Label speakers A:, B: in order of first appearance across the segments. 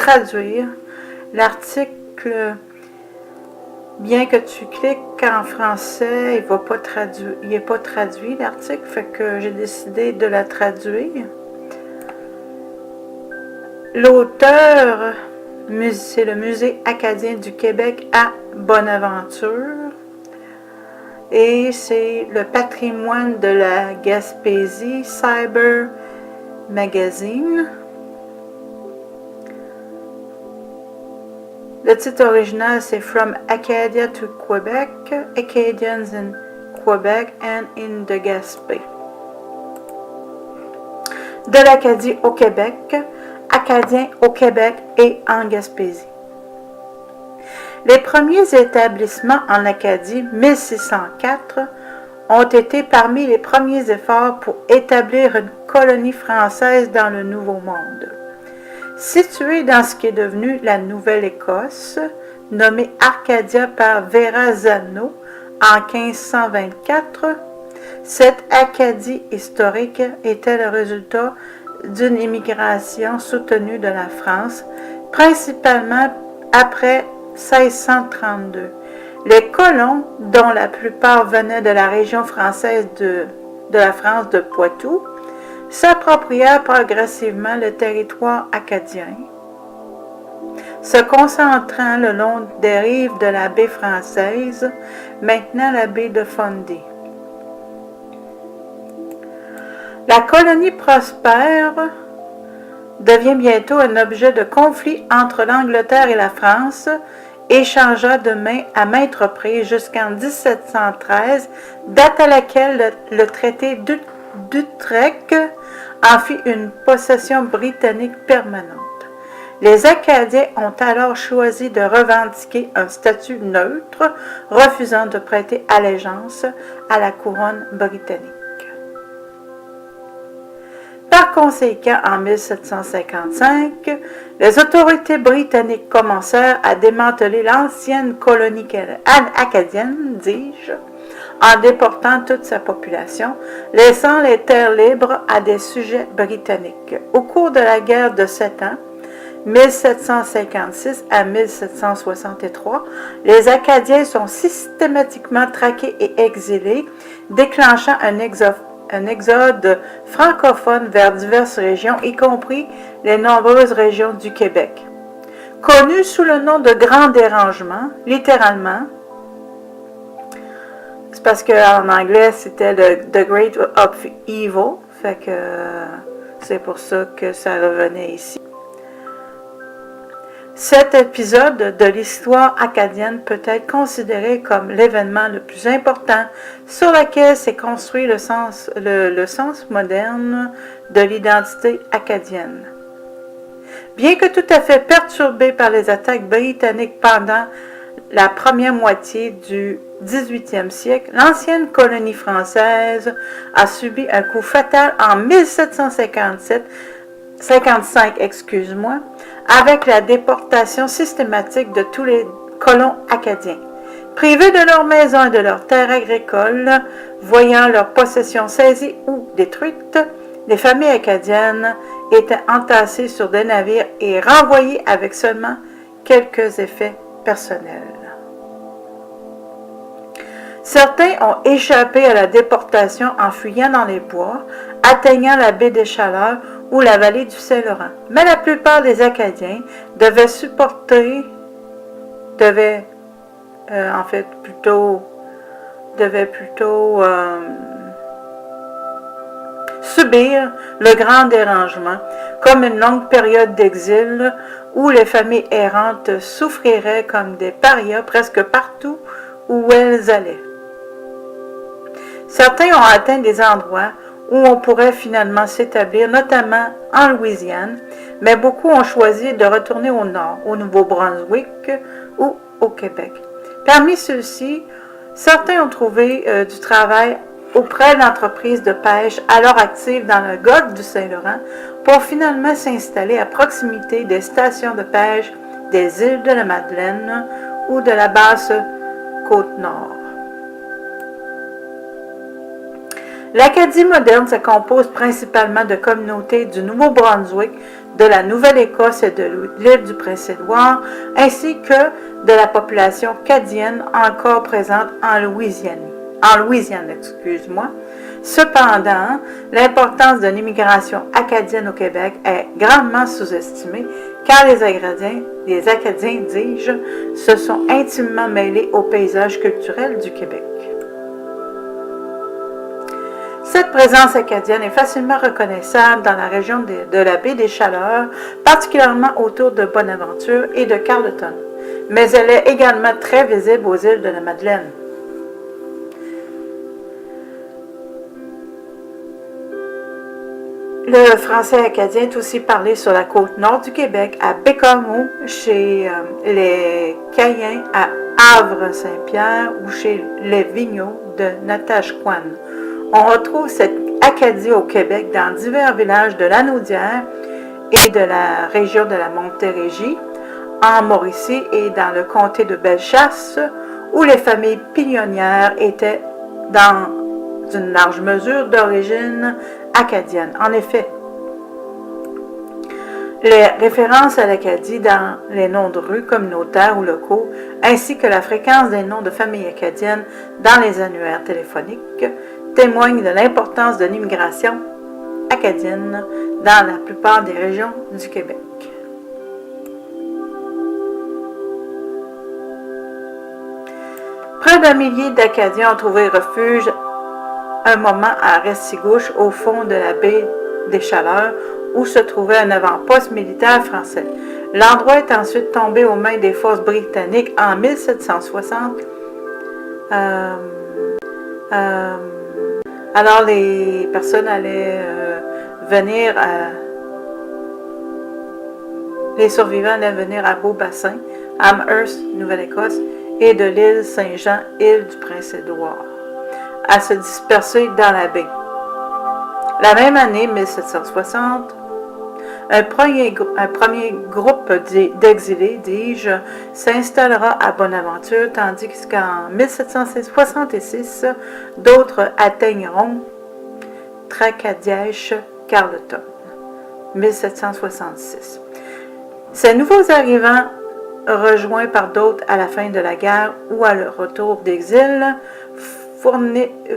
A: traduire. L'article, bien que tu cliques en français, il n'est pas traduit l'article, fait que j'ai décidé de la traduire. L'auteur, c'est le Musée acadien du Québec à Bonaventure. Et c'est le patrimoine de la Gaspésie, Cyber Magazine. Le titre original, c'est From Acadia to Quebec, Acadians in Quebec and in the Gaspé. De l'Acadie au Québec, Acadiens au Québec et en Gaspésie. Les premiers établissements en Acadie, 1604, ont été parmi les premiers efforts pour établir une colonie française dans le Nouveau Monde. Située dans ce qui est devenu la Nouvelle-Écosse, nommée Arcadia par Verrazano en 1524, cette Acadie historique était le résultat d'une immigration soutenue de la France, principalement après 1632. Les colons, dont la plupart venaient de la région française de la France de Poitou, s'approprièrent progressivement le territoire acadien, se concentrant le long des rives de la baie française, maintenant la baie de Fundy. La colonie prospère devient bientôt un objet de conflit entre l'Angleterre et la France et changea de main à maintes reprises jusqu'en 1713, date à laquelle le traité d'Utrecht en fit une possession britannique permanente. Les Acadiens ont alors choisi de revendiquer un statut neutre, refusant de prêter allégeance à la couronne britannique. Par conséquent, en 1755, les autorités britanniques commencèrent à démanteler l'ancienne colonie acadienne, en déportant toute sa population, laissant les terres libres à des sujets britanniques. Au cours de la guerre de 7 ans, 1756 à 1763, les Acadiens sont systématiquement traqués et exilés, déclenchant un exode francophone vers diverses régions, y compris les nombreuses régions du Québec. Connu sous le nom de Grand Dérangement, littéralement, c'est parce qu'en anglais c'était The Great of Evil, fait que c'est pour ça que ça revenait ici. Cet épisode de l'histoire acadienne peut être considéré comme l'événement le plus important sur lequel s'est construit le sens moderne de l'identité acadienne. Bien que tout à fait perturbé par les attaques britanniques pendant la première moitié du 18e siècle, l'ancienne colonie française a subi un coup fatal en 1755, avec la déportation systématique de tous les colons acadiens. Privés de leurs maisons et de leurs terres agricoles, voyant leurs possessions saisies ou détruites, les familles acadiennes étaient entassées sur des navires et renvoyées avec seulement quelques effets personnels. Certains ont échappé à la déportation en fuyant dans les bois, atteignant la baie des Chaleurs ou la vallée du Saint-Laurent. Mais la plupart des Acadiens devaient subir le grand dérangement, comme une longue période d'exil où les familles errantes souffriraient comme des parias presque partout où elles allaient. Certains ont atteint des endroits où on pourrait finalement s'établir, notamment en Louisiane, mais beaucoup ont choisi de retourner au nord, au Nouveau-Brunswick ou au Québec. Parmi ceux-ci, certains ont trouvé du travail auprès d'entreprises de pêche alors actives dans le golfe du Saint-Laurent pour finalement s'installer à proximité des stations de pêche des îles de la Madeleine ou de la basse Côte-Nord. L'Acadie moderne se compose principalement de communautés du Nouveau-Brunswick, de la Nouvelle-Écosse et de l'île du Prince-Édouard, ainsi que de la population acadienne encore présente en Louisiane. Cependant, l'importance de l'immigration acadienne au Québec est grandement sous-estimée car les Acadiens, dis-je, se sont intimement mêlés au paysage culturel du Québec. Cette présence acadienne est facilement reconnaissable dans la région de la baie des Chaleurs, particulièrement autour de Bonaventure et de Carleton, mais elle est également très visible aux îles de la Madeleine. Le français acadien est aussi parlé sur la côte nord du Québec, à Bécomo, chez les Caïens à Havre-Saint-Pierre ou chez les Vigneaux de Natashquan. On retrouve cette Acadie au Québec dans divers villages de l'Anaudière et de la région de la Montérégie, en Mauricie et dans le comté de Bellechasse, où les familles pignonnières étaient dans une large mesure d'origine acadienne. En effet, les références à l'Acadie dans les noms de rues communautaires ou locaux, ainsi que la fréquence des noms de familles acadiennes dans les annuaires téléphoniques, témoignent de l'importance de l'immigration acadienne dans la plupart des régions du Québec. Près d'un millier d'Acadiens ont trouvé refuge un moment à Restigouche, au fond de la baie des Chaleurs, où se trouvait un avant-poste militaire français. L'endroit est ensuite tombé aux mains des forces britanniques en 1760. Alors les personnes allaient venir les survivants allaient venir à Beaubassin, Amherst, Nouvelle-Écosse, et de l'île Saint-Jean, île du Prince-Édouard, à se disperser dans la baie. La même année, 1760, un premier groupe d'exilés, dis-je, s'installera à Bonaventure, tandis qu'en 1766, d'autres atteigneront Tracadiesh, Carleton, 1766. Ces nouveaux arrivants, rejoints par d'autres à la fin de la guerre ou à leur retour d'exil,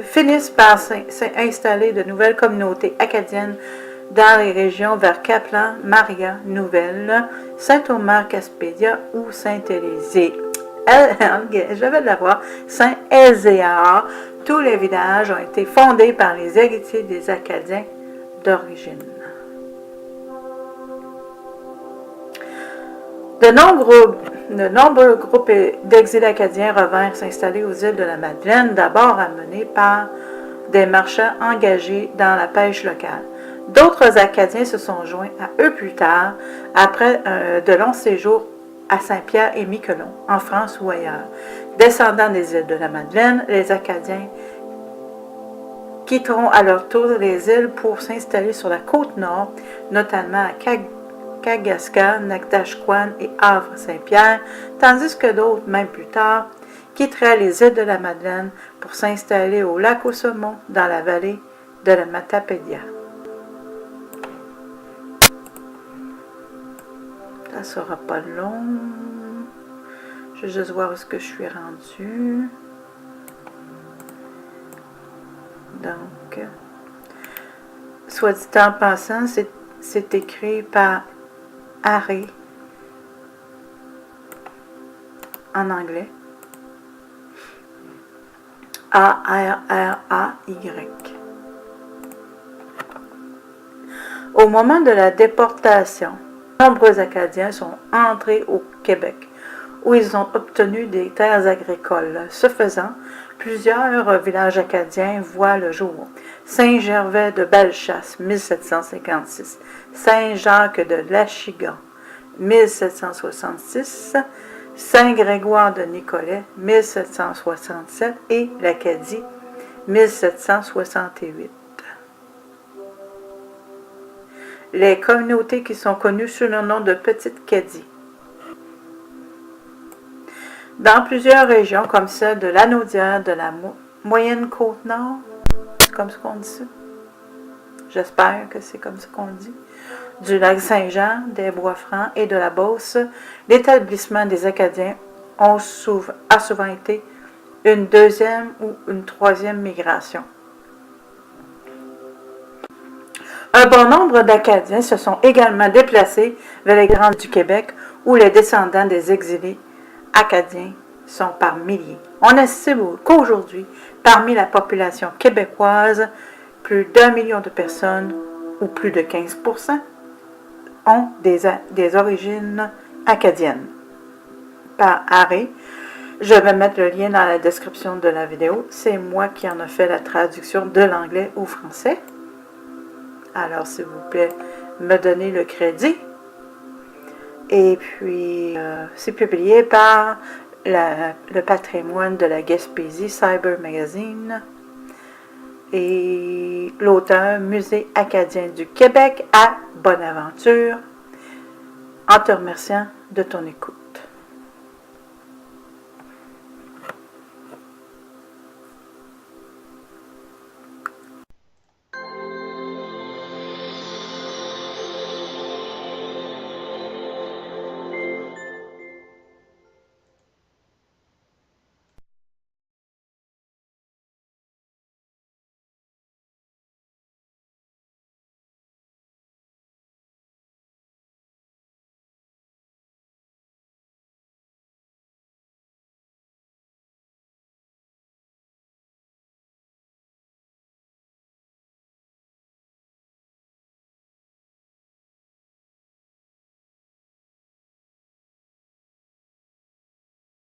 A: finissent par s'installer de nouvelles communautés acadiennes dans les régions vers Caplan, Maria, Nouvelle, Saint-Omer-Caspedia ou Saint-Élisée. Je vais l'avoir, Saint-Ézéard. Tous les villages ont été fondés par les héritiers des Acadiens d'origine. De nombreux groupes d'exilés acadiens revinrent s'installer aux îles de la Madeleine, d'abord amenés par des marchands engagés dans la pêche locale. D'autres Acadiens se sont joints à eux plus tard, après de longs séjours à Saint-Pierre et Miquelon, en France ou ailleurs. Descendants des îles de la Madeleine, les Acadiens quitteront à leur tour les îles pour s'installer sur la côte nord, notamment à Kagaskan, Natashquan et Havre-Saint-Pierre, tandis que d'autres, même plus tard, quitteraient les îles de la Madeleine pour s'installer au lac au Saumon, dans la vallée de la Matapédia. Ça sera pas long. Je vais juste voir où est-ce que je suis rendue. Donc, soit dit en passant, c'est écrit par Harry en anglais. A-R-R-A-Y. Au moment de la déportation, de nombreux Acadiens sont entrés au Québec, où ils ont obtenu des terres agricoles. Ce faisant, plusieurs villages acadiens voient le jour. Saint-Gervais de Bellechasse, 1756. Saint-Jacques de Lachigan, 1766. Saint-Grégoire de Nicolet, 1767. Et l'Acadie, 1768. Les communautés qui sont connues sous le nom de Petite-Acadie. Dans plusieurs régions, comme celle de l'Anaudière, de la Moyenne-Côte-Nord, comme ça qu'on dit ça? J'espère que c'est comme ça qu'on le dit. Du lac Saint-Jean, des Bois-Francs et de la Beauce, l'établissement des Acadiens a souvent été une deuxième ou une troisième migration. Un bon nombre d'Acadiens se sont également déplacés vers les Grandes du Québec, où les descendants des exilés acadiens sont par milliers. On estime qu'aujourd'hui, parmi la population québécoise, plus d'1 million de personnes, ou plus de 15%, ont des origines acadiennes. Par arrêt, je vais mettre le lien dans la description de la vidéo. C'est moi qui en ai fait la traduction de l'anglais au français. Alors, s'il vous plaît, me donnez le crédit. Et puis, c'est publié par le patrimoine de la Gaspésie, Cyber Magazine. Et l'auteur, Musée acadien du Québec à Bonaventure, en te remerciant de ton écoute.